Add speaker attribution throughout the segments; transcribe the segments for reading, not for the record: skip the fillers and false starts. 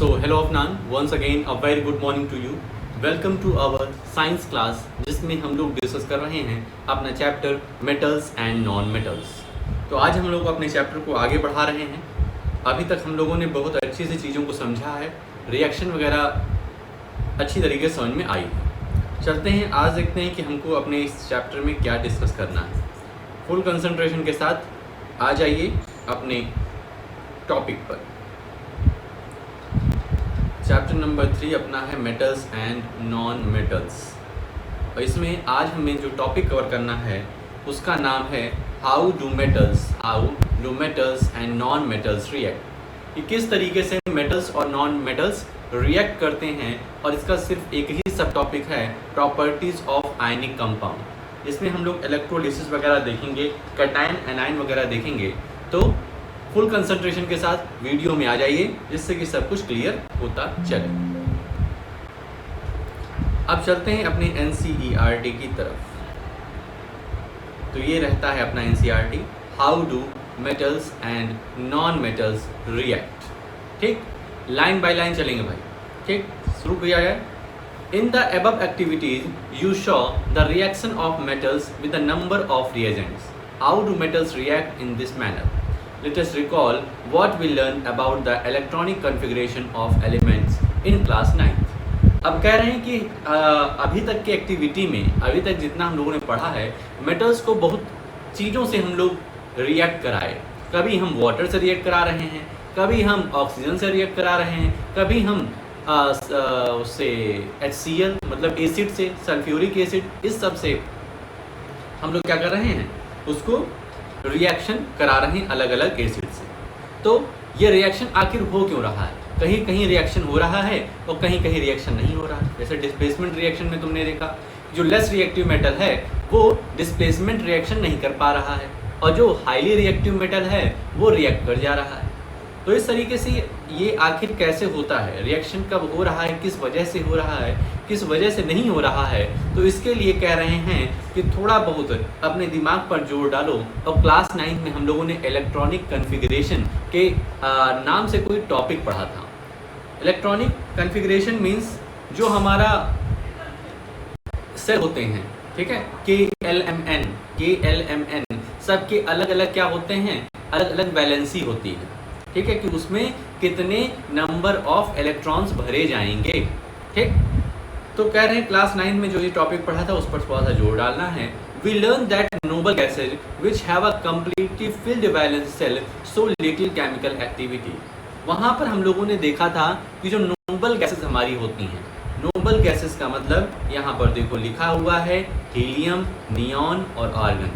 Speaker 1: So hello Afnan, once again a very good morning to you. Welcome to our science class जिसमें हम लोग discuss कर रहे हैं अपना chapter metals and non metals. तो आज हम लोग अपने चैप्टर को आगे बढ़ा रहे हैं। अभी तक हम लोगों ने बहुत अच्छी से चीज़ों को समझा है, रिएक्शन वगैरह अच्छी तरीके से समझ में आई है। चलते हैं आज देखते हैं कि हमको अपने इस चैप्टर में क्या डिस्कस करना है। फुल कंसंट्रेशन के साथ आ जाइए अपने टॉपिक पर। चैप्टर नंबर 3 अपना है मेटल्स एंड नॉन मेटल्स, और इसमें आज हमें जो टॉपिक कवर करना है उसका नाम है how do metals and non metals react. कि किस तरीके से मेटल्स और नॉन मेटल्स रिएक्ट करते हैं, और इसका सिर्फ एक ही सब टॉपिक है प्रॉपर्टीज़ ऑफ आयनिक कंपाउंड। इसमें हम लोग इलेक्ट्रोलिसिस वगैरह देखेंगे, कैटायन एनायन वगैरह देखेंगे। तो फुल कंसंट्रेशन के साथ वीडियो में आ जाइए जिससे कि सब कुछ क्लियर होता चले। अब चलते हैं अपने NCERT की तरफ। तो ये रहता है अपना NCERT, how do metals and non metals react. ठीक, लाइन बाय लाइन चलेंगे भाई। ठीक, शुरू किया जाए। In the above activities you show the reaction of metals with a number of reagents. How do metals react in this manner? Let us recall what we learned about the electronic configuration of elements in class 9th. अब कह रहे हैं कि अभी तक की activity में, अभी तक जितना हम लोगों ने पढ़ा है, मेटल्स को बहुत चीज़ों से हम लोग रिएक्ट कराए। कभी हम वाटर से रिएक्ट करा रहे हैं, कभी हम ऑक्सीजन से रिएक्ट करा रहे हैं, कभी हम उससे HCl मतलब एसिड से, सल्फ्यूरिक एसिड, इस सब से हम लोग क्या कर रहे हैं, उसको रिएक्शन करा रहे हैं अलग अलग एसिड से। तो ये रिएक्शन आखिर हो क्यों रहा है? कहीं कहीं रिएक्शन हो रहा है और कहीं कहीं रिएक्शन नहीं हो रहा है। जैसे डिस्प्लेसमेंट रिएक्शन में तुमने देखा, जो लेस रिएक्टिव मेटल है वो डिस्प्लेसमेंट रिएक्शन नहीं कर पा रहा है, और जो हाईली रिएक्टिव मेटल है वो रिएक्ट कर जा रहा है। तो इस तरीके से ये आखिर कैसे होता है, रिएक्शन कब हो रहा है, किस वजह से हो रहा है, किस वजह से नहीं हो रहा है, तो इसके लिए कह रहे हैं कि थोड़ा बहुत अपने दिमाग पर जोर डालो। और क्लास 9 में हम लोगों ने इलेक्ट्रॉनिक कन्फिगरेशन के नाम से कोई टॉपिक पढ़ा था। इलेक्ट्रॉनिक कन्फिगरेशन मीन्स जो हमारा सेल होते हैं, ठीक है, KLMN सबके अलग अलग क्या होते हैं, अलग अलग वैलेंसी होती है। ठीक है, कि उसमें कितने नंबर ऑफ इलेक्ट्रॉन्स भरे जाएंगे। ठीक, तो कह रहे हैं क्लास 9 में जो ये टॉपिक पढ़ा था उस पर थोड़ा सा जोर डालना है। We learn that noble gases which have a completely filled valence shell so little chemical activity. वहाँ पर हम लोगों ने देखा था कि जो नोबल गैसेज हमारी होती हैं, नोबल गैसेज का मतलब यहाँ पर देखो लिखा हुआ है हीलियम, नियॉन और आर्गन।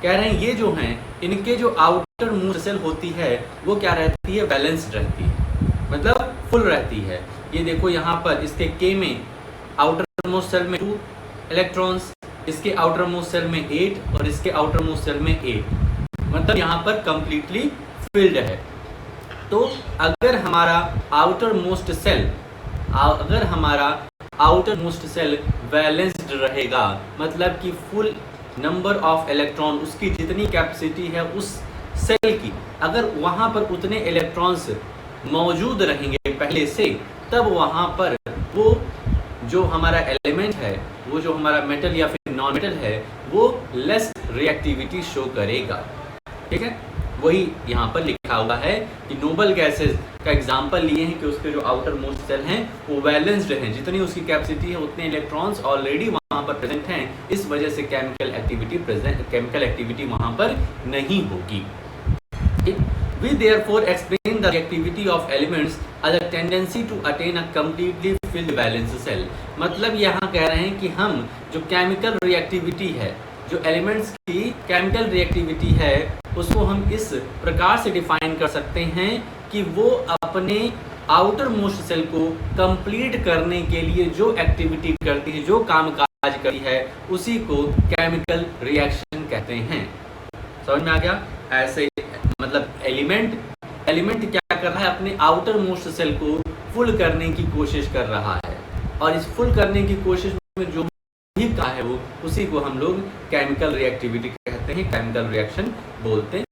Speaker 1: कह रहे हैं ये जो हैं, इनके जो आउटर मोस्ट सेल होती है वो क्या रहती है, बैलेंस्ड रहती है, मतलब फुल रहती है। ये देखो यहाँ पर इसके K में आउटर मोस्ट सेल में 2 इलेक्ट्रॉन्स, इसके आउटर मोस्ट सेल में 8 और इसके आउटर मोस्ट सेल में 8, मतलब यहाँ पर कंप्लीटली फिल्ड है। तो अगर हमारा आउटर मोस्ट सेल बैलेंस्ड रहेगा, मतलब कि फुल नंबर ऑफ इलेक्ट्रॉन, उसकी जितनी कैपेसिटी है उस सेल की, अगर वहाँ पर उतने इलेक्ट्रॉन्स मौजूद रहेंगे पहले से, तब वहाँ पर वो जो हमारा एलिमेंट है, वो जो हमारा मेटल या फिर नॉन मेटल है, वो लेस रिएक्टिविटी शो करेगा। ठीक है, वही यहाँ पर लिखा हुआ है कि नोबल गैसेस का एग्जांपल लिए हैं कि उसके जो आउटर मोस्ट सेल हैं वो बैलेंस्ड हैं, जितनी उसकी कैपेसिटी है उतने इलेक्ट्रॉन्स ऑलरेडी वहाँ पर प्रेजेंट हैं। इस वजह से केमिकल एक्टिविटी वहाँ पर नहीं होगी। We therefore explain the reactivity of elements as a tendency to attain a completely filled valence cell। मतलब यहाँ कह रहे हैं कि हम जो केमिकल रिएक्टिविटी है, जो एलिमेंट्स की केमिकल रिएक्टिविटी है, उसको हम इस प्रकार से डिफाइन कर सकते हैं कि वो अपने आउटर मोस्ट सेल को कंप्लीट करने के लिए जो एक्टिविटी करती है, जो काम काज करती है, उसी को केमिकल रिएक्शन कहते हैं। समझ में आ गया? ऐसे मतलब एलिमेंट क्या कर रहा है, अपने आउटर मोस्ट सेल को फुल करने की कोशिश कर रहा है, और इस फुल करने की कोशिश में जो भी कहा है वो, उसी को हम लोग केमिकल रिएक्टिविटी कहते हैं, केमिकल रिएक्शन बोलते हैं।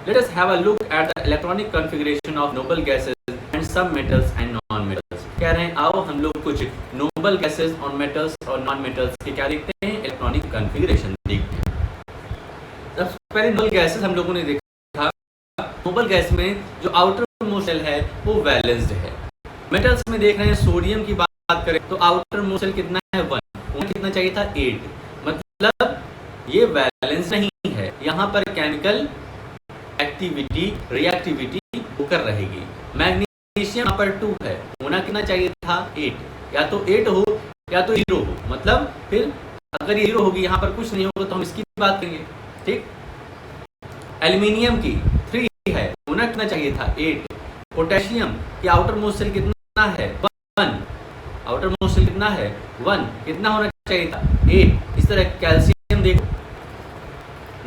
Speaker 1: Let us have a look at the electronic configuration of noble gases and some metals and non-metals. कह रहे हैं आओ हम लोग कुछ noble gases और metals और non-metals के क्या देखते हैं, इलेक्ट्रॉनिक कॉन्फ़िगरेशन देखते हैं। सबसे पहले noble gases हम लोगों ने देखा, noble gas में जो आउटर मोस्ट शेल है वो वैलेंस्ड है। मेटल्स में देख रहे हैं सोडियम की बात करें तो आउटर मोस्ट शेल कितना है 1, उन्हें कितना चाहिए था 8, मतलब ये वैलेंस नहीं है, यहाँ पर केमिकल एक्टिविटी रिएक्टिविटी होकर रहेगी। मैग्नीशियम यहाँ पर 2 है, होना कितना चाहिए था 8, या तो 8 हो या तो 0 हो, मतलब फिर अगर ये 0 होगी यहाँ पर कुछ नहीं होगा तो हम इसकी बात करेंगे, ठीक। एल्यूमिनियम की 3 है, होना कितना चाहिए था 8। पोटेशियम की आउटर मोस्ट शेल कितना है 1, आउटर मोस्ट शेल कितना है 1, कितना होना चाहिए था 8। इस तरह कैल्शियम देखो,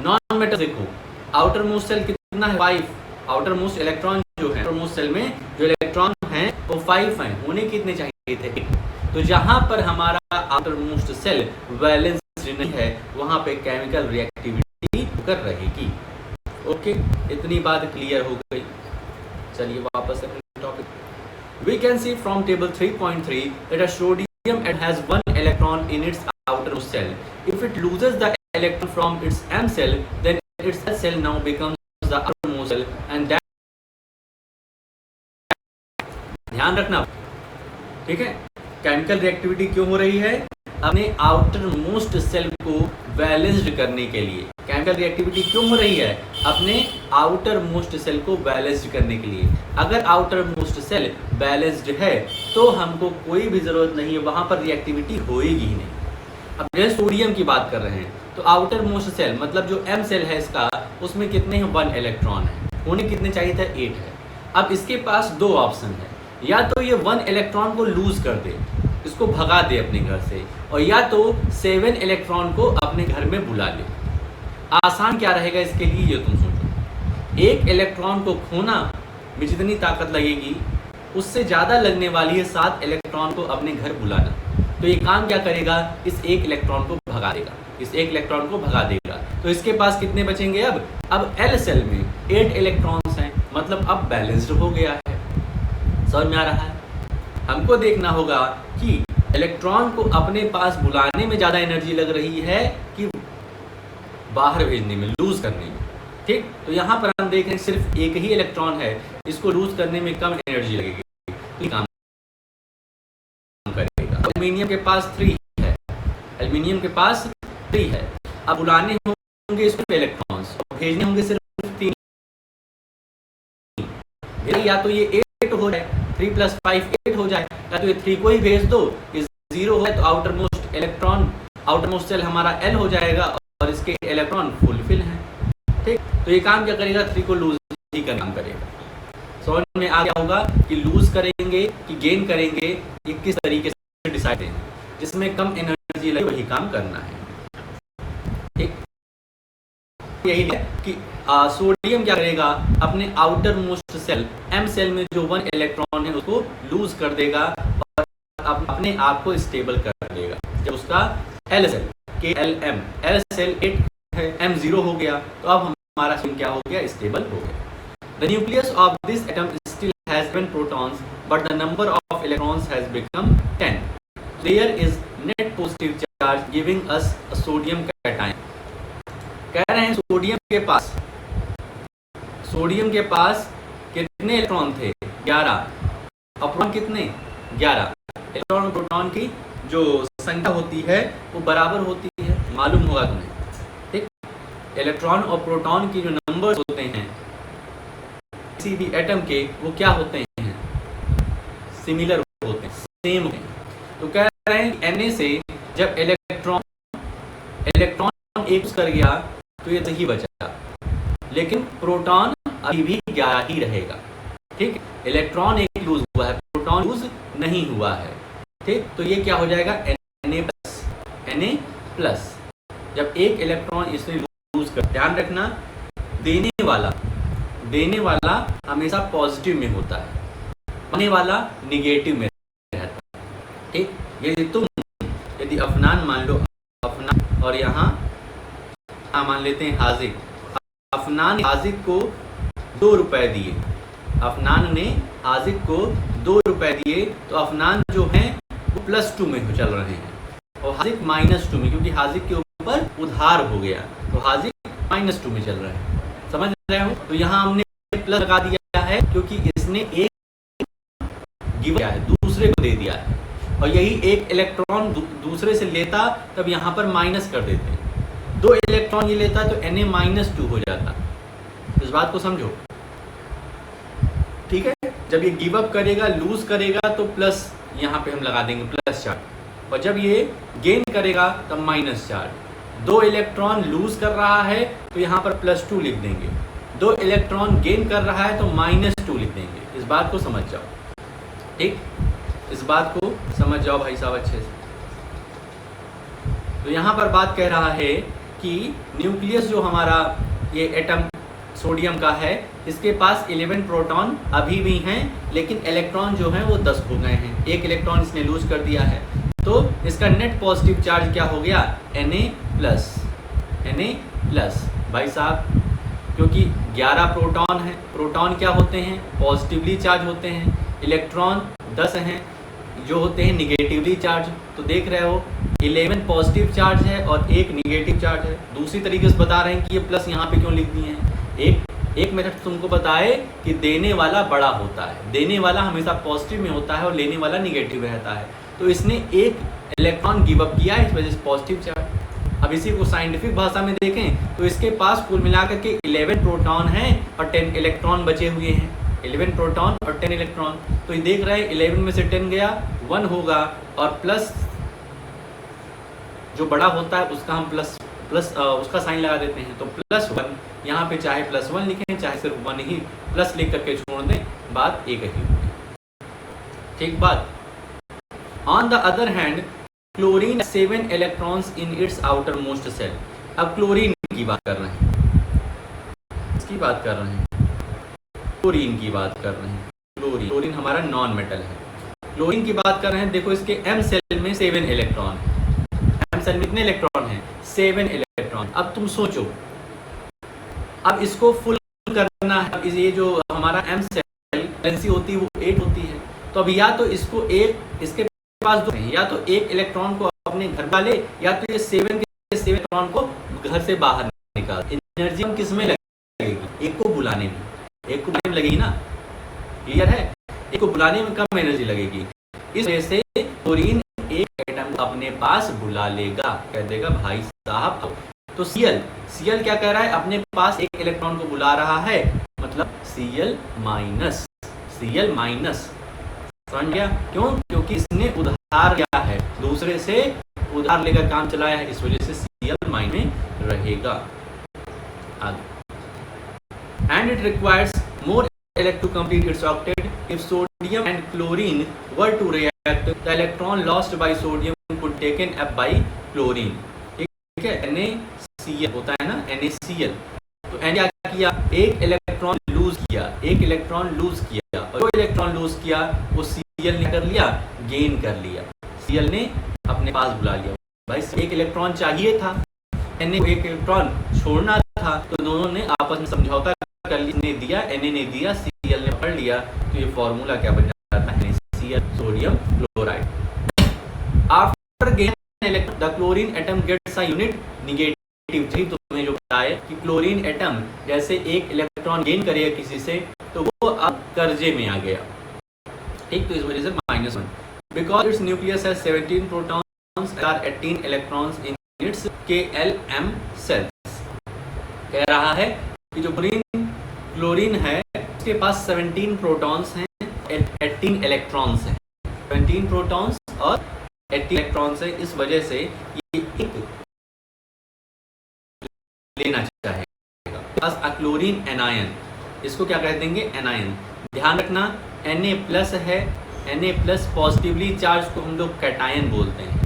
Speaker 1: नॉन मेटल देखो, आउटर मोस्ट शेल कितना है 5, आउटर मोस्ट इलेक्ट्रॉन जो है आउटर मोस्ट शेल में जो इलेक्ट्रॉन हैं वो 5 हैं, होने कितने चाहिए थे 8। तो जहां पर हमारा आउटर मोस्ट शेल वैलेंस नहीं है वहां पे केमिकल रिएक्टिविटी कर रहेगी। ओके, इतनी बात क्लियर हो गई। चलिए वापस अपने topic. We can see from table 3.3 that a sodium has 1 electron in its outermost shell. If it loses the electron from its M cell, then its S cell now becomes the outermost shell, and that ध्यान रखना, ठीक है। Chemical reactivity क्यों हो रही है, अपने outer most cell को बैलेंस्ड करने के लिए। केमिकल रिएक्टिविटी क्यों हो रही है, अपने आउटर मोस्ट सेल को बैलेंस्ड करने के लिए। अगर आउटर मोस्ट सेल बैलेंस्ड है तो हमको कोई भी जरूरत नहीं है, वहां पर रिएक्टिविटी होएगी ही नहीं। अब जैसे सोडियम की बात कर रहे हैं तो आउटर मोस्ट सेल मतलब जो एम सेल है इसका, उसमें कितने हैं 1 इलेक्ट्रॉन है, होने कितने चाहिए था 8 है। अब इसके पास 2 ऑप्शन है, या तो ये 1 इलेक्ट्रॉन को लूज कर दे, इसको भगा दे अपने घर से, और या तो 7 इलेक्ट्रॉन को अपने घर में बुला ले। आसान क्या रहेगा इसके लिए ये तुम सोचो। 1 इलेक्ट्रॉन को खोना में जितनी ताकत लगेगी उससे ज़्यादा लगने वाली है 7 इलेक्ट्रॉन को अपने घर बुलाना। तो ये काम क्या करेगा, इस 1 इलेक्ट्रॉन को भगा देगा, इस 1 इलेक्ट्रॉन को भगा देगा। तो इसके पास कितने बचेंगे अब एल सेल में 8 इलेक्ट्रॉन्स हैं, मतलब अब बैलेंस्ड हो गया है। समझ में आ रहा है। हमको देखना होगा कि इलेक्ट्रॉन को अपने पास बुलाने में ज़्यादा एनर्जी लग रही है कि बाहर भेजने में, लूज करने में, ठीक। तो यहाँ पर हम देख रहे हैं सिर्फ एक ही इलेक्ट्रॉन है, इसको लूज करने में कम एनर्जी लगेगी, तो काम करेगा। एल्यूमिनियम के पास 3 है, एल्यूमिनियम के पास 3 है। अब बुलाने होंगे इसको इलेक्ट्रॉन्स, भेजने होंगे सिर्फ 3, या तो ये 8 हो जाए, 3 + 5 8 हो जाए, या तो ये 3 को ही भेज दो, ये 0 है तो outer most electron, outer most shell हमारा L हो जाएगा और इसके इलेक्ट्रॉन फुलफिल हैं, ठीक। तो ये काम क्या करेगा, 3 को लूज ही का काम करेगा। समझ में आ गया होगा कि लूज करेंगे कि गेन करेंगे, ये किस तरीके से डिसाइड करेंगे, जिसमें कम एनर्जी लगे वही काम करना है, ठीक। यही है कि सोडियम क्या करेगा, अपने outer most shell M shell में जो 1 इलेक्ट्रॉन है उसको लूज कर देगा और अपने आप को स्टेबल कर देगा। जब उसका एल सेल के एल सेल 8 है, एम 0 हो गया, तो अब हमारा सेल क्या हो गया, स्टेबल हो गया। The nucleus of this atom still has 7 protons but the number of electrons has become 10। There is net positive charge giving us a sodium cation. कह रहे हैं सोडियम के पास कितने इलेक्ट्रॉन थे 11, और प्रोटॉन कितने 11। इलेक्ट्रॉन और प्रोटॉन की जो संख्या होती है वो बराबर होती है, मालूम होगा तुम्हें, ठीक। इलेक्ट्रॉन और प्रोटॉन की जो नंबर्स होते हैं किसी भी एटम के, वो क्या होते हैं, सिमिलर होते हैं, सेम होते हैं। तो कह रहे हैं Na से जब इलेक्ट्रॉन एक कर गया तो ये सही बचा, लेकिन प्रोटॉन अभी भी 11 ही रहेगा, ठीक। इलेक्ट्रॉन एक लूज हुआ है, प्रोटॉन लूज नहीं हुआ है, ठीक। तो ये क्या हो जाएगा Na+। जब एक इलेक्ट्रॉन इसमें लूज कर, ध्यान रखना देने वाला हमेशा पॉजिटिव में होता है, पाने वाला निगेटिव में रहता है, ठीक। यदि अफनान मान लो, अफनान और यहाँ मान लेते हैं हाजिक, अफनान हाजिक को ₹2 दिए। अफनान ने हाजिक को ₹2 दिए, तो अफनान जो हैं वो +2 में चल रहे हैं और हाजिक -2 में, क्योंकि हाजिक के ऊपर उधार हो गया तो हाजिक -2 में चल रहा है। समझ रहे हो? तो यहाँ हमने प्लस लगा दिया है क्योंकि इसने एक गिव किया है, दूसरे को दे दिया है, और यही एक इलेक्ट्रॉन दूसरे से लेता तब यहाँ पर माइनस कर देते। 2 इलेक्ट्रॉन ये लेता तो Na-2 हो जाता। इस बात को समझो, ठीक है। जब ये गिव अप करेगा, लूज करेगा तो प्लस यहाँ पे हम लगा देंगे प्लस चार्ज, और जब ये गेन करेगा तब माइनस चार्ज। 2 इलेक्ट्रॉन लूज कर रहा है तो यहाँ पर +2 लिख देंगे, 2 इलेक्ट्रॉन गेन कर रहा है तो -2 लिख देंगे। इस बात को समझ जाओ, ठीक, इस बात को समझ जाओ भाई साहब अच्छे से। तो यहाँ पर बात कह रहा है कि न्यूक्लियस जो हमारा ये एटम सोडियम का है, इसके पास 11 प्रोटॉन अभी भी हैं, लेकिन इलेक्ट्रॉन जो हैं वो 10 हो गए हैं। 1 इलेक्ट्रॉन इसने लूज कर दिया है, तो इसका नेट पॉजिटिव चार्ज क्या हो गया? Na+। भाई साहब, क्योंकि 11 प्रोटॉन हैं, प्रोटॉन क्या होते हैं? पॉजिटिवली चार्ज होते हैं। इलेक्ट्रॉन 10 हैं जो होते हैं निगेटिवली चार्ज। तो देख रहे हो 11 पॉजिटिव चार्ज है और 1 निगेटिव चार्ज है। दूसरी तरीके से बता रहे हैं कि ये प्लस यहाँ पे क्यों लिख दिए हैं। एक मेथड तुमको बताए कि देने वाला बड़ा होता है, देने वाला हमेशा पॉजिटिव में होता है और लेने वाला निगेटिव रहता है। तो इसने 1 इलेक्ट्रॉन गिव अप किया, इस वजह से पॉजिटिव चार्ज। अब इसी को साइंटिफिक भाषा में देखें तो इसके पास कुल मिलाकर के 11 प्रोटॉन हैं और 10 इलेक्ट्रॉन बचे हुए हैं। 11 प्रोटॉन और 10 इलेक्ट्रॉन। तो ये देख रहे हैं 11 में से 10 गया, 1 होगा, और प्लस जो बड़ा होता है उसका हम प्लस उसका साइन लगा देते हैं। तो +1, यहाँ पे चाहे +1 लिखें चाहे सिर्फ 1 ही प्लस लिख करके छोड़ दें, बात एक ही होगी। ठीक बात। On the other hand chlorine 7 electrons in its outer most shell. अब क्लोरीन की बात कर रहे हैं, इसकी बात कर रहे हैं, क्लोरीन की बात कर रहे हैं। क्लोरीन हमारा नॉन मेटल है। क्लोरीन की बात कर रहे हैं। देखो इसके M सेल में 7 इलेक्ट्रॉन है। M सेल में कितने इलेक्ट्रॉन हैं? 7 इलेक्ट्रॉन। अब तुम सोचो, अब इसको फुल करना है। ये जो हमारा M सेल वैलेंसी होती है वो 8 होती है। तो अब या तो इसको इसके पास 2 हैं, या तो 1 इलेक्ट्रॉन को अपने घर वाले, या तो ये 7 के 7 इलेक्ट्रॉन को घर से बाहर निकाल। एनर्जी हम किस में लगेगी? एक को बुलाने में, एक को बुलाने में लगेगी ना, क्लियर है? एक को बुलाने में कम एनर्जी लगेगी। इस वजह से क्लोरीन एक एटम अपने पास बुला लेगा, कह देगा भाई साहब। तो Cl क्या कह रहा है? अपने पास 1 इलेक्ट्रॉन को बुला रहा है, मतलब Cl-। समझ गया? क्यों? क्योंकि इसने उधार लिया है, दूसरे से उधार लेकर काम चलाया है, इस वजह से Cl- में रहेगा। आगे, and it requires more electron to complete its octet. If sodium and chlorine were to react, the electron lost by sodium could taken up by chlorine. ठीक है? NaCl होता है ना, NaCl। तो N क्या किया? 1 इलेक्ट्रॉन लूज किया, 1 electron lose किया, और 2 इलेक्ट्रॉन लूज किया, वो Cl ने कर लिया, गेन कर लिया। Cl ने अपने पास बुला लिया। भाई 1 इलेक्ट्रॉन चाहिए था, Na को 1 इलेक्ट्रॉन छोड़ना था, तो दोनों ने आपस में समझौता कर लिया। ने दिया, Na ने दिया, Cl ने पढ़ लिया। तो ये फॉर्मूला क्या बन जाता है? NaCl, sodium chloride. After gain electron the chlorine atom gets a unit negative charge. तुम्हें जो बताया कि क्लोरीन एटम जैसे 1 इलेक्ट्रॉन गेन करेगा किसी से, तो वो अब कर्जे में आ गया। ठीक, तो इस वजह से -1। Because it's nucleus has 17 protons और 18 electrons in it's Kl-M sales. कह रहा है कि जो क्लोरीन है उसके पास 17 प्रोटॉन्स हैं, 18 इलेक्ट्रॉन्स हैं। 17 प्रोटॉन्स और 18 इलेक्ट्रॉन्स है, इस वजह से ये एक लेना चाहेगा। बस क्लोरीन एनायन, इसको क्या कह देंगे? एनायन। ध्यान रखना, Na+ है, Na+ पॉजिटिवली चार्ज को हम लोग कैटायन बोलते हैं,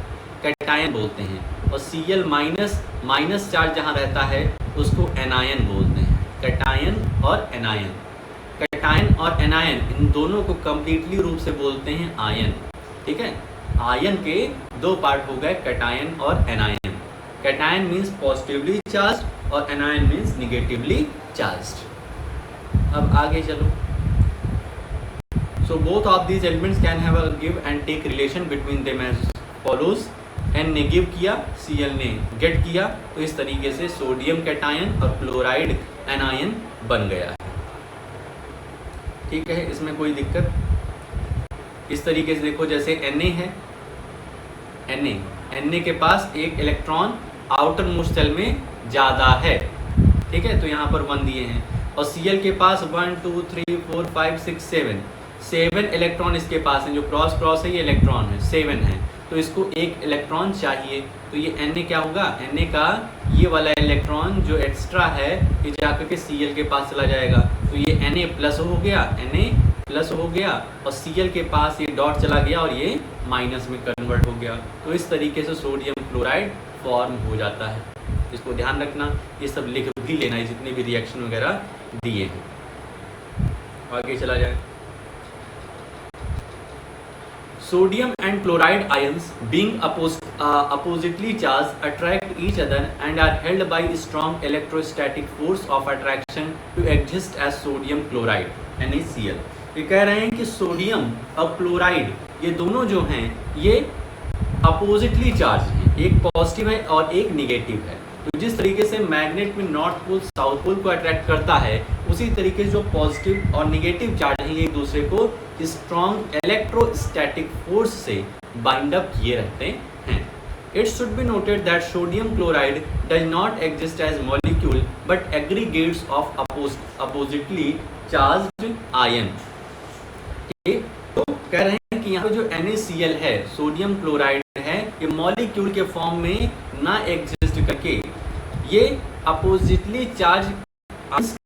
Speaker 1: और Cl- चार्ज जहाँ रहता है उसको एनायन बोलते हैं। कैटायन और एनायन। कैटायन और एनायन इन दोनों को कंप्लीटली रूप से बोलते हैं आयन। ठीक है? आयन के 2 पार्ट हो गए, कैटायन और anion. Cation means positively charge और एनायन मीन्स निगेटिवली चार्ज। अब आगे चलो। So both of these elements can have a give and take relation between them as follows. N ने गिव किया, Cl ने गेट किया, तो इस तरीके से सोडियम कैटायन और क्लोराइड एनायन बन गया है। ठीक है, इसमें कोई दिक्कत? इस तरीके से देखो, जैसे Na है, Na के पास एक इलेक्ट्रॉन आउटर मोस्ट शेल में ज़्यादा है, ठीक है, तो यहाँ पर 1 दिए हैं। और Cl के पास 1 2 3 4 5 6 7 इलेक्ट्रॉन इसके पास हैं, जो क्रॉस है ये इलेक्ट्रॉन है, 7 है, तो इसको एक इलेक्ट्रॉन चाहिए। तो ये Na क्या होगा, Na का ये वाला इलेक्ट्रॉन जो एक्स्ट्रा है ये जाकर के Cl के पास चला जाएगा, तो ये Na प्लस हो गया, Na प्लस हो गया, और Cl के पास ये डॉट चला गया और ये माइनस में कन्वर्ट हो गया। तो इस तरीके से सोडियम क्लोराइड फॉर्म हो जाता है। इसको ध्यान रखना, ये सब लिख भी लेना है जितने भी रिएक्शन वगैरह दिए हैं। आगे चला जाए। Sodium and chloride ions being oppositely charged attract each other and are held by strong electrostatic force of attraction to exist as sodium chloride NaCl। ये कह रहे हैं कि सोडियम और क्लोराइड ये दोनों जो हैं ये अपोजिटली चार्ज हैं, एक पॉजिटिव है और एक निगेटिव है। तो जिस तरीके से मैग्नेट में नॉर्थ पोल साउथ पोल को अट्रैक्ट करता है, उसी तरीके से जो पॉजिटिव और निगेटिव चार्ज हैं एक दूसरे को स्ट्रॉन्ग इलेक्ट्रोस्टैटिक फोर्स से बाइंड अप किए रहते हैं। It should be noted that sodium chloride does not exist as molecule but aggregates of oppositely charged ion. तो कह रहे हैं कि यहाँ पे जो NaCl है, सोडियम क्लोराइड है, ये मॉलिक्यूल के फॉर्म में ना एग्जिस्ट करके ये अपोजिटली चार्ज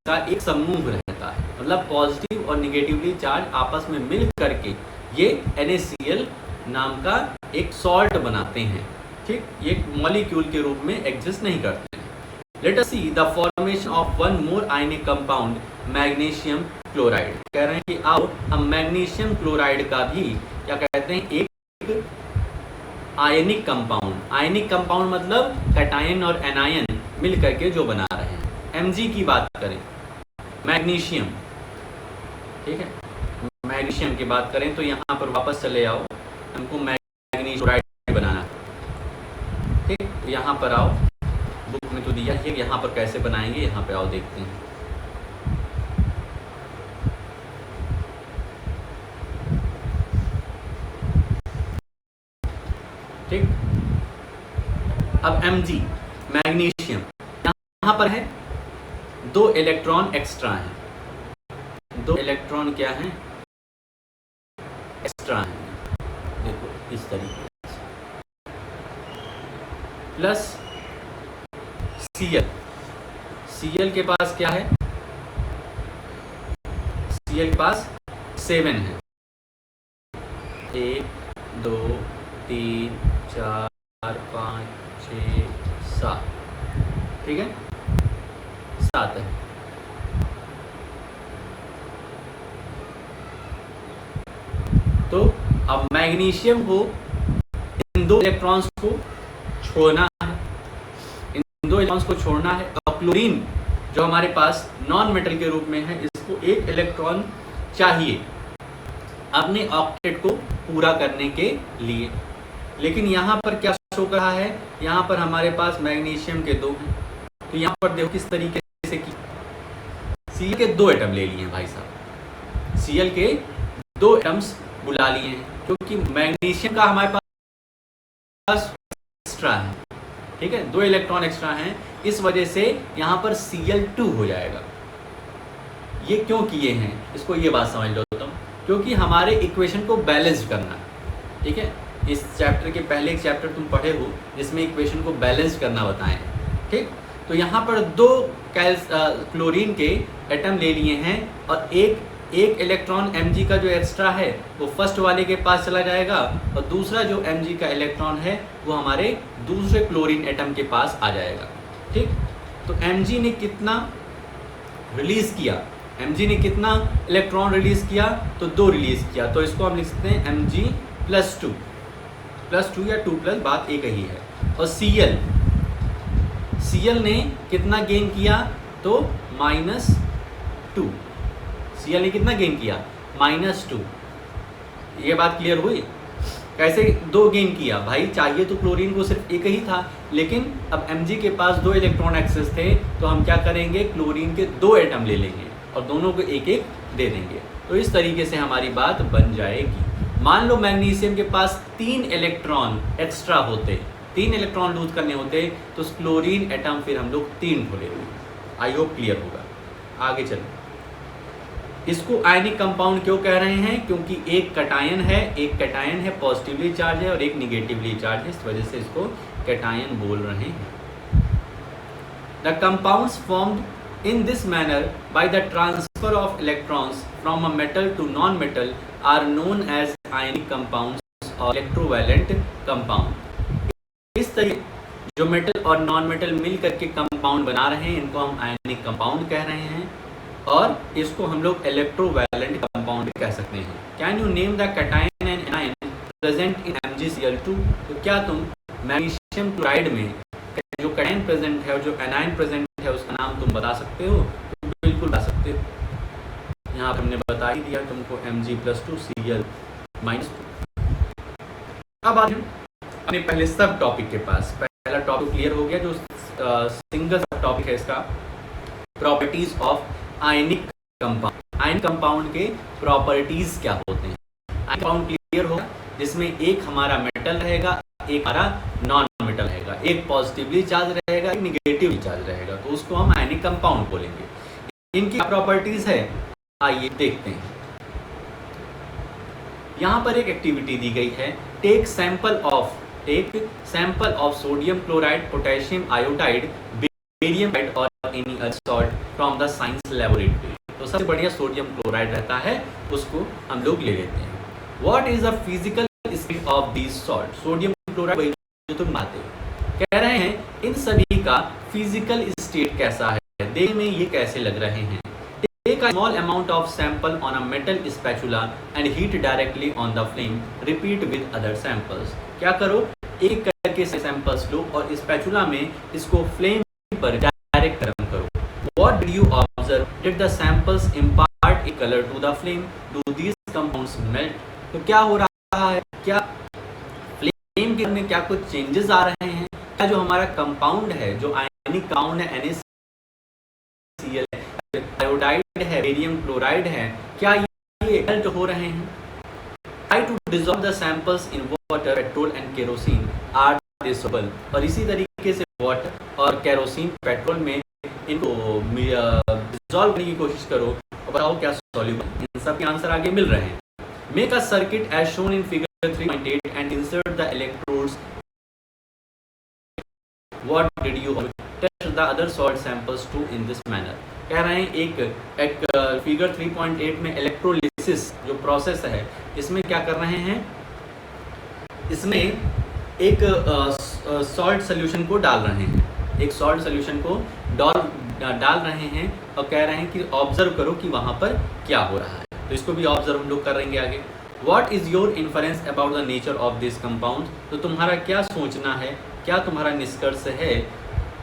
Speaker 1: का एक समूह रहता है, मतलब पॉजिटिव और निगेटिवली चार्ज आपस में मिल करके ये NaCl नाम का एक सॉल्ट बनाते हैं। ठीक, ये मॉलिक्यूल के रूप में एग्जिस्ट नहीं करते हैं। Let us see the formation of one more ionic compound, magnesium chloride. कह रहे हैं कि आओ हम मैग्नीशियम क्लोराइड का भी क्या कहते हैं, एक आयनिक कंपाउंड। आयनिक कंपाउंड मतलब कैटायन और एनायन मिल करके जो बना रहे हैं। Mg की बात करें, मैग्नीशियम, ठीक है, मैग्नीशियम की बात करें तो यहाँ पर वापस चले आओ, हमको मैग्नीशियम क्लोराइड बनाना है। ठीक, तो यहाँ पर आओ, बुक में तो दिया है, यहाँ पर कैसे बनाएंगे, यहाँ पे आओ देखते हैं। ठीक, अब Mg मैग्नीशियम यहाँ पर है, 2 इलेक्ट्रॉन एक्स्ट्रा हैं, 2 इलेक्ट्रॉन क्या हैं, एक्स्ट्रा हैं। देखो इस तरीके से, प्लस Cl के पास क्या है, Cl के पास 7 है, 1 2 3 4 5 6 7, ठीक है, 7 है। तो अब मैग्नीशियम को इन 2 इलेक्ट्रॉन्स को छोड़ना है, इन 2 इलेक्ट्रॉन्स को छोड़ना है, और क्लोरीन जो हमारे पास नॉन मेटल के रूप में है, इसको 1 इलेक्ट्रॉन चाहिए अपने ऑक्टेट को पूरा करने के लिए। लेकिन यहाँ पर क्या शो कर रहा है, यहाँ पर हमारे पास मैग्नीशियम के 2 हैं, तो यहाँ पर देखो किस तरीके से की, Cl के 2 एटम ले लिए हैं भाई साहब, Cl के 2 एटम्स बुला लिए हैं, क्योंकि मैग्नीशियम का हमारे पास एक्स्ट्रा है, ठीक है, 2 इलेक्ट्रॉन एक्स्ट्रा हैं, इस वजह से यहाँ पर Cl2 हो जाएगा। ये क्यों किए हैं, इसको ये बात समझ लो तुम, क्योंकि हमारे इक्वेशन को बैलेंस करना है। ठीक है, इस चैप्टर के पहले एक चैप्टर तुम पढ़े हो जिसमें इक्वेशन को बैलेंस करना बताएं। ठीक, तो यहाँ पर 2 क्लोरीन के एटम ले लिए हैं, और एक इलेक्ट्रॉन Mg का जो एक्स्ट्रा है वो फर्स्ट वाले के पास चला जाएगा, और दूसरा जो Mg का इलेक्ट्रॉन है वो हमारे दूसरे क्लोरीन एटम के पास आ जाएगा। ठीक, तो Mg ने कितना रिलीज किया, Mg ने कितना इलेक्ट्रॉन रिलीज किया, तो 2 रिलीज किया, तो इसको हम लिख सकते हैं Mg +2 या 2+, बात एक ही है। और Cl ने कितना गेन किया, तो -2, Cl ने कितना गेन किया, -2। ये बात क्लियर हुई। कैसे 2 गेन किया भाई, चाहिए तो क्लोरीन को सिर्फ एक ही था, लेकिन अब Mg के पास 2 इलेक्ट्रॉन एक्सेस थे, तो हम क्या करेंगे, क्लोरीन के 2 एटम ले लेंगे और दोनों को एक एक दे देंगे। तो इस तरीके से हमारी बात बन जाएगी। मान लो मैग्नीशियम के पास 3 इलेक्ट्रॉन एक्स्ट्रा होते, 3 इलेक्ट्रॉन लूज करने होते, तो क्लोरीन एटम फिर हम लोग 3 को लेते। आई होप क्लियर होगा। आगे चलो, इसको आयनिक कंपाउंड क्यों कह रहे हैं, क्योंकि एक कैटायन है पॉजिटिवली चार्ज है और एक निगेटिवली चार्ज है, इस वजह से इसको कैटायन बोल रहे हैं। The compounds formed in this manner by the transfer of electrons from a metal to non metal are known as ionic compounds और इलेक्ट्रोवैलेंट कंपाउंड। इस तरीके जो मेटल और नॉन मेटल मिल करके कंपाउंड बना रहे हैं, इनको हम आयनिक कंपाउंड कह रहे हैं, और इसको हम लोग इलेक्ट्रोवैलेंट कंपाउंड कह सकते हैं। Can you name the cation and anion present in MgCl2? तो क्या तुम मैग्नीशियम क्लोराइड में जो कैटायन प्रेजेंट है और जो एनायन प्रेजेंट है उसका नाम तुम बता सकते हो? तो बिल्कुल बता सकते हो। यहाँ पर हमने बता ही दिया तुमको Mg+2 Cl-2। अब आते हैं अपने पहले सब टॉपिक के पास। पहला टॉपिक क्लियर हो गया, जो सिंगल सब टॉपिक है इसका, properties of ionic compound. Ionic compound के प्रॉपर्टीज क्या होते हैं, आयनिक कंपाउंड क्लियर होगा, जिसमें एक हमारा मेटल रहेगा, एक हमारा नॉन मेटल रहेगा, एक पॉजिटिवली चार्ज रहेगा, एक निगेटिवली चार्ज रहेगा, तो उसको हम आयनिक कंपाउंड बोलेंगे। इनकी प्रॉपर्टीज है, आइए देखते हैं। यहाँ पर एक एक्टिविटी दी गई है, take sample of sodium chloride, potassium iodide, barium और any other salt from the science laboratory. तो सबसे बढ़िया सोडियम क्लोराइड रहता है, उसको हम लोग ले लेते हैं। What is the physical state of these salt? Sodium chloride वही जो तुम बातें कह रहे हैं, इन सभी का फिजिकल स्टेट कैसा है, देखने में ये कैसे लग रहे हैं। Take a small amount of sample on a metal spatula and heat directly on the flame. Repeat with other samples. क्या करो, एक करके सैंपल्स लो और स्पैचुला में इसको फ्लेम पर डायरेक्ट गर्म करो। What did you observe? Did the samples impart a color to the flame? Do these compounds melt? तो क्या हो रहा है, क्या फ्लेम के में क्या कुछ चेंजेस आ रहे हैं? क्या जो हमारा कंपाउंड है, जो आयनिक कंपाउंड है, NaCl है, आयोडाइड है, बेरियम क्लोराइड है, क्या ये मेल्ट हो रहे हैं? Try to dissolve the samples in water, petrol and kerosene. Are they soluble? और इसी तरीके से वाटर और केरोसिन, पेट्रोल में इनको डिसॉल्व करने की कोशिश करो और बताओ क्या सॉल्यूबल। इन सब के आंसर आगे मिल रहे हैं। Make a circuit as shown in figure 3.8 and insert the electrodes. What did you test the other salt samples too in this manner? कह रहे हैं एक फिगर 3.8 में इलेक्ट्रोलिसिस जो प्रोसेस है, इसमें क्या कर रहे हैं, इसमें एक सॉल्ट सोल्यूशन को डाल रहे हैं, एक सॉल्ट सोल्यूशन को डाल रहे हैं और कह रहे हैं कि ऑब्जर्व करो कि वहाँ पर क्या हो रहा है। तो इसको भी ऑब्जर्व हम लोग करेंगे आगे। What is your inference about the nature of this compound? तो तुम्हारा क्या सोचना है, क्या तुम्हारा निष्कर्ष है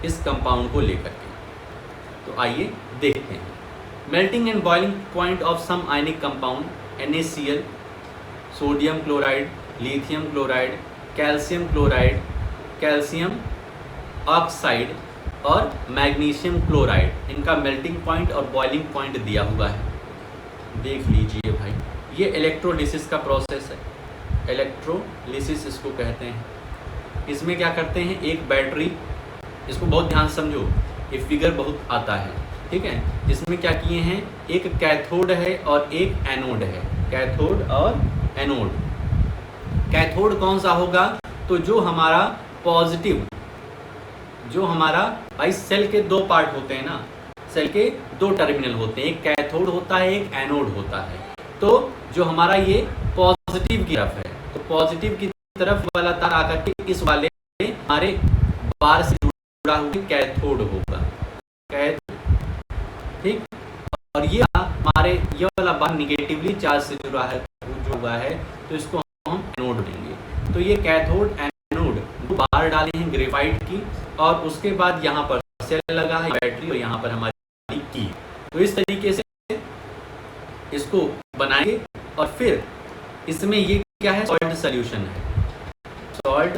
Speaker 1: इस कंपाउंड को लेकर के? तो आइए देखते हैं। Melting and boiling point of some ionic compound, NaCl, sodium chloride, lithium chloride, calcium chloride, calcium oxide और मैग्नीशियम क्लोराइड, इनका मेल्टिंग पॉइंट और बॉइलिंग पॉइंट दिया हुआ है। देख लीजिए भाई, ये इलेक्ट्रोलिसिस का प्रोसेस है, इलेक्ट्रोलिसिस इसको कहते हैं। इसमें क्या करते हैं, एक बैटरी, इसको बहुत ध्यान समझो, ये फिगर बहुत आता है, ठीक है। इसमें क्या किए हैं, एक कैथोड है और एक एनोड है, कैथोड और एनोड। कैथोड कौन सा होगा, तो जो हमारा पॉजिटिव, जो हमारा भाई सेल के 2 पार्ट होते हैं ना, सेल के 2 टर्मिनल होते हैं, एक कैथोड होता है, एक एनोड होता है। तो जो हमारा ये पॉजिटिव की तरफ है, तो पॉजिटिव की तरफ वाला तार आकर के इस वाले हमारे बार से जुड़ा हुआ कैथोड होगा, कैथोड, ठीक। और ये हमारे ये वाला बार निगेटिवली चार्ज से जुड़ा है, तो इसको हम एनोड देंगे। तो ये कैथोड एनोड बार डाले हैं ग्रेफाइट की, और उसके बाद यहाँ पर सेल लगा है बैटरी, और यहाँ पर हमारी की। तो इस तरीके से इसको बनाएंगे और फिर इसमें ये क्या है, सॉल्ट सोल्यूशन है। सॉल्ट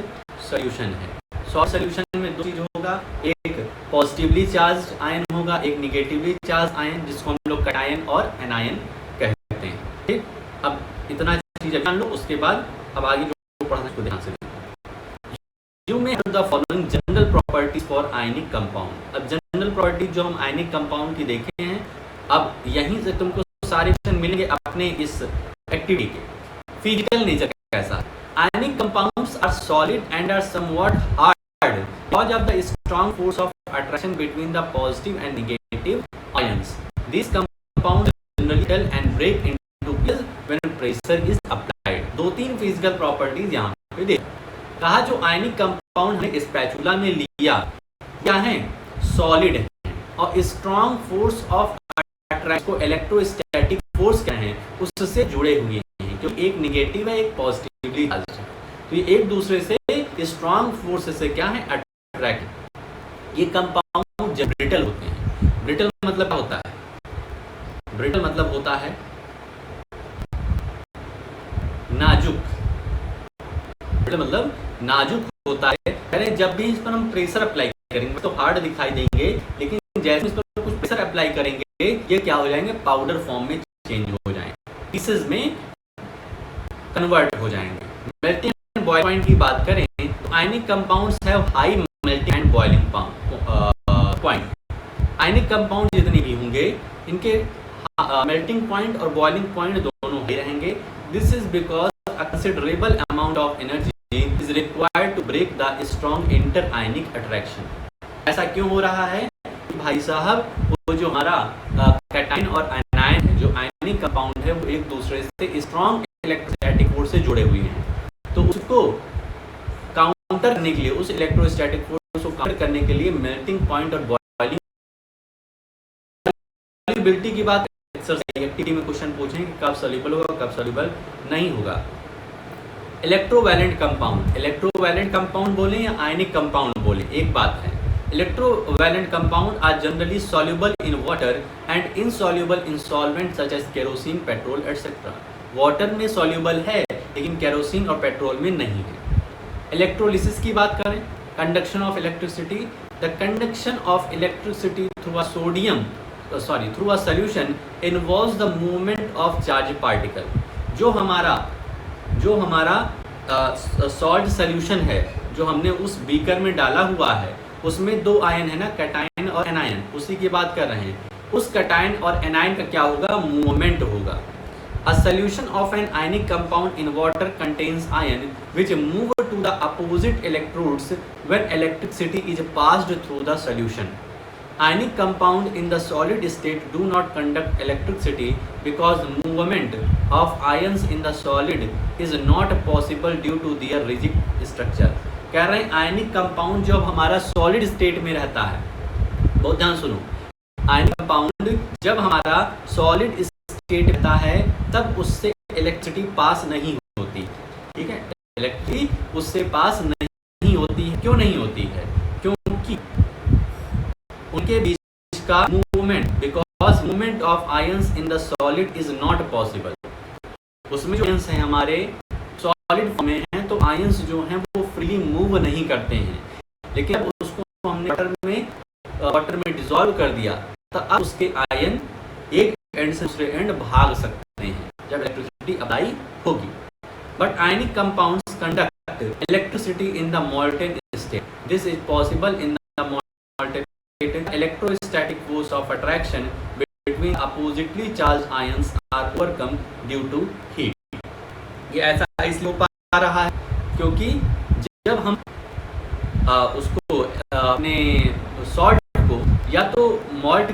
Speaker 1: सोल्यूशन है। सॉल्ट सोल्यूशन में दो चीज होगा, एक पॉजिटिवली चार्ज आयन होगा, एक निगेटिवली चार्ज आयन, जिसको हम लोग कैटायन और एनायन कहते हैं। ठीक, अब इतना चीज जान लो, उसके बाद अब आगे जो पढ़ना है उसको ध्यान से You may have the following general properties for ionic compound। अब जनरल प्रॉपर्टी जो हम आयनिक कंपाउंड की देखे हैं, अब यहीं से तुमको सारे क्वेश्चन मिलेंगे अपने इस एक्टिविटी के। फिजिकल नेचर कैसा, ionic compounds are solid and are somewhat hard because of the strong force of attraction between the positive and negative ions। These compounds generally tell and break into pieces when pressure is applied। दो तीन physical properties यहाँ पे देख कहा, जो ionic compound हमने spatula में लिया क्या है, सॉलिड है और स्ट्रॉन्ग फोर्स ऑफ अट्रैक्शन को इलेक्ट्रोस्टैटिक फोर्स क्या है उससे जुड़े हुए हैं, क्योंकि एक निगेटिव है एक पॉजिटिवली चार्ज है, तो ये एक दूसरे से स्ट्रॉन्ग फोर्स से क्या है अट्रैक्ट। ये कंपाउंड जब ब्रिटल होते हैं, ब्रिटल मतलब क्या होता है, ब्रिटल मतलब होता है नाजुक, मतलब नाजुक होता है। यानी जब भी इस पर हम प्रेशर अप्लाई करेंगे तो हार्ड दिखाई देंगे, लेकिन जैसे इस पर कुछ प्रेशर अप्लाई करेंगे ये क्या हो जाएंगे, पाउडर फॉर्म में चेंज हो जाएंगे, पीसेस में कन्वर्ट हो जाएंगे। मेल्टिंग एंड बॉइलिंग पॉइंट की बात करें तो ionic compounds have high melting and boiling point. Ionic compound जितने भी होंगे इनके मेल्टिंग पॉइंट और बॉइलिंग पॉइंट दोनों ही रहेंगे। This is because a considerable amount of energy is required to break the strong inter-ionic attraction। ऐसा क्यों हो रहा है भाई साहब, वो जो हमारा कैटायन और एनायन है, जो आयनिक कंपाउंड है, वो एक दूसरे से स्ट्रॉन्ग इलेक्ट्रोस्टैटिक फोर्स से जुड़े हुए हैं, तो उसको काउंटर करने के लिए, उस इलेक्ट्रोस्टैटिक फोर्स को काउंटर करने के लिए मेल्टिंग पॉइंट और बॉइलिंग सॉल्युबिलिटी की बात एक्सरसाइज एक्टिविटी में क्वेश्चन पूछेंगे कब सॉल्युबल होगा कब सॉल्युबल नहीं होगा। इलेक्ट्रोवैलेंट कंपाउंड, इलेक्ट्रोवैलेंट कंपाउंड बोले या आयनिक कंपाउंड बोले एक बात है। Electrovalent compound are generally soluble in water and insoluble in solvent such as kerosene, petrol etcetera. Water में सॉल्युबल है लेकिन केरोसिन और पेट्रोल में नहीं है। इलेक्ट्रोलिसिस की बात करें, conduction of electricity, the conduction of electricity through a solution involves the movement of charge particle. जो हमारा सॉल्ट सोल्यूशन है, जो हमने उस बीकर में डाला हुआ है, उसमें दो आयन है ना, कैटायन और एनायन, उसी की बात कर रहे हैं। उस कैटायन और एनायन का क्या होगा, मूवमेंट होगा। A solution of an ionic compound in water contains ion which move to the opposite electrodes when electricity is passed through the solution। Ionic compound in the solid state do not conduct electricity because movement of ions in the solid is not possible due to their rigid structure। कह रहे हैं ionic compound जब हमारा solid state में रहता है, बहुत ध्यान सुनो, आयनिक कंपाउंड जब हमारा सॉलिड स्टेट रहता है तब उससे इलेक्ट्रिसिटी पास नहीं होती। ठीक है, इलेक्ट्रिसिटी उससे पास नहीं होती है। क्यों नहीं होती है, क्योंकि उनके बीच का movement, because movement of ions in the solid is not possible. उसमें जो आयंस हैं हमारे सॉलिड फॉर्म में हैं, तो आयंस जो हैं वो फ्रीली मूव नहीं करते हैं, लेकिन अब उसको हमने वाटर में डिसॉल्व कर दिया तो अब उसके आयन एक एंड से दूसरे एंड भाग सकते हैं जब इलेक्ट्रिसिटी अप्लाई होगी। But ionic compounds conduct electricity in the molten state. This is possible in the molten state. Electrostatic force of attraction between oppositely charge ions are overcome due to heat. ये ऐसा इसलिए हो पा रहा है क्योंकि जब हम उसको अपने सॉल्ट को या तो मॉल्ट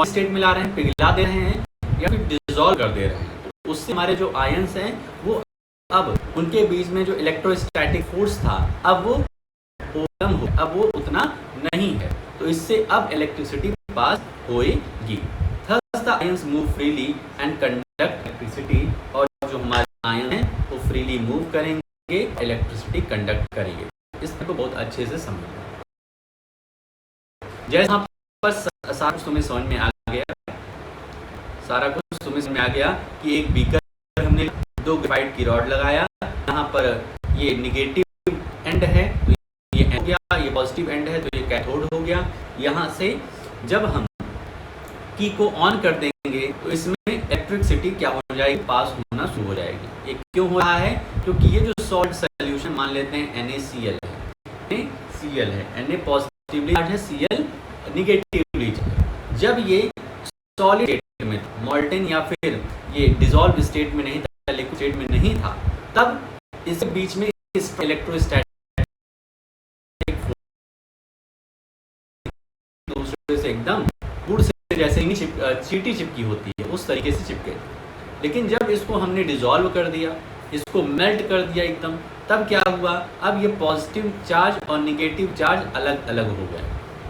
Speaker 1: स्टेट में ला रहे हैं, पिघला दे रहे हैं, या फिर डिसॉल्व कर दे रहे हैं, तो उससे हमारे जो आयंस हैं वो अब उनके बीच में जो इलेक्ट्रोस्टैटिक फोर्स था अब वो कम हो, अब वो उतना नहीं है, तो इससे अब इलेक्ट्रिसिटी पास होएगी। Thus the ions move freely and conduct electricity. और जो हमारे आयन हैं वो फ्रीली मूव करेंगे, इलेक्ट्रिसिटी कंडक्ट करेंगे। इसको बहुत अच्छे से समझना। जैसे यहाँ पर सारा कुछ तुम्हें समझ में आ गया, सारा कुछ समझ में आ गया कि एक बीकर हमने 2 ग्रेफाइट की रॉड लगाया, यहाँ पर ये निगेटिव एंड है तो ये एंड हो गया, ये पॉजिटिव एंड है तो ये कैथोड हो गया। यहाँ से जब हम की को ऑन कर देंगे तो इसमें इलेक्ट्रिसिटी क्या हो जाएगी, पास होना शुरू हो जाएगी। ये क्यों हो रहा है, क्योंकि ये जो सॉल्ट सोल्यूशन मान लेते हैं NaCl है, Cl है, Na पॉजिटिवली चार्ज है, Cl निगेटिवली चार्ज। जब ये सॉलिड स्टेट में मॉल्टेन या फिर ये डिसॉल्व स्टेट में नहीं था, लिक्विड स्टेट में नहीं था, तब इसके बीच में इलेक्ट्रोस्टैटिक दूसरे से एकदम गुड़ से जैसे ही चींटी चिपकी होती है उस तरीके से चिपके। लेकिन जब इसको हमने डिसॉल्व कर दिया, इसको मेल्ट कर दिया एकदम, तब क्या हुआ, अब ये पॉजिटिव चार्ज और निगेटिव चार्ज अलग अलग हो गए।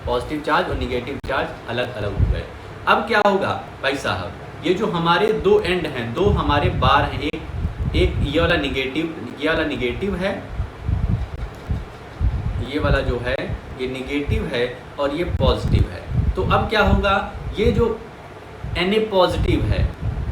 Speaker 1: पॉजिटिव चार्ज और निगेटिव चार्ज अलग अलग हो गए। अब क्या होगा भाई साहब, ये जो हमारे 2 एंड हैं, 2 हमारे बार हैं, एक ये वाला निगेटिव है, ये वाला जो है ये निगेटिव है और ये पॉजिटिव है। तो अब क्या होगा, ये जो Na पॉजिटिव है,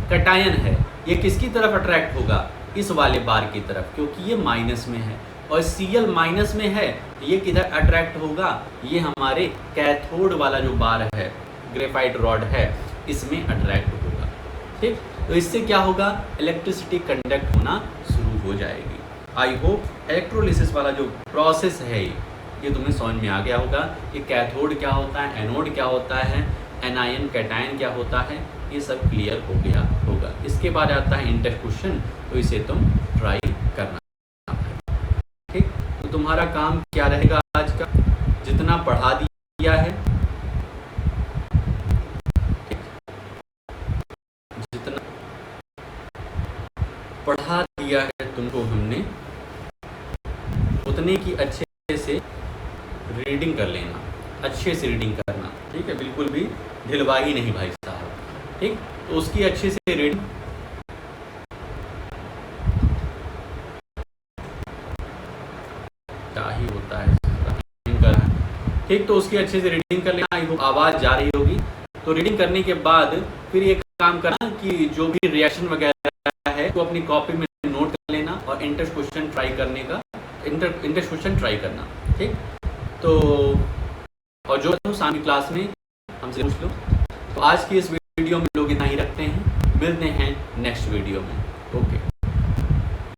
Speaker 1: कैटायन है, ये किसकी तरफ अट्रैक्ट होगा, इस वाले बार की तरफ, क्योंकि ये माइनस में है और Cl माइनस में है, ये किधर अट्रैक्ट होगा, ये हमारे कैथोड वाला जो बार है, ग्रेफाइट रॉड है, इसमें अट्रैक्ट होगा। ठीक, तो इससे क्या होगा, इलेक्ट्रिसिटी कंडक्ट होना शुरू हो जाएगी। आई होप इलेक्ट्रोलिसिस वाला जो प्रोसेस है ये तुम्हें समझ में आ गया होगा। ये कैथोड क्या होता है, एनोड क्या होता है, एनायन कैटायन क्या होता है, ये सब क्लियर हो गया होगा। इसके बाद आता है इंटर क्वेश्चन, तो इसे तुम ट्राई करना। ठीक, तो तुम्हारा काम क्या रहेगा आज का, जितना पढ़ा दिया है, जितना पढ़ा दिया है तुमको हमने, उतने की अच्छे से रीडिंग कर लेना, अच्छे से रीडिंग करना। ठीक है, बिल्कुल भी ढिलवाही नहीं भाई साहब। ठीक, तो उसकी अच्छे से रीडिंग क्या ही होता है करना। ठीक, तो उसकी अच्छे से रीडिंग कर लेना। आई होप आवाज़ जा रही होगी। तो रीडिंग करने के बाद फिर एक काम करना कि जो भी रिएक्शन वगैरह है तो अपनी कॉपी में नोट कर लेना और इंटर क्वेश्चन ट्राई करने का, इंटर क्वेश्चन ट्राई करना। ठीक, तो और जो शाम की क्लास में हमसे पूछ लो। तो आज की इस वीडियो में लोग इतना ही रखते हैं, मिलते हैं नेक्स्ट वीडियो में। ओके।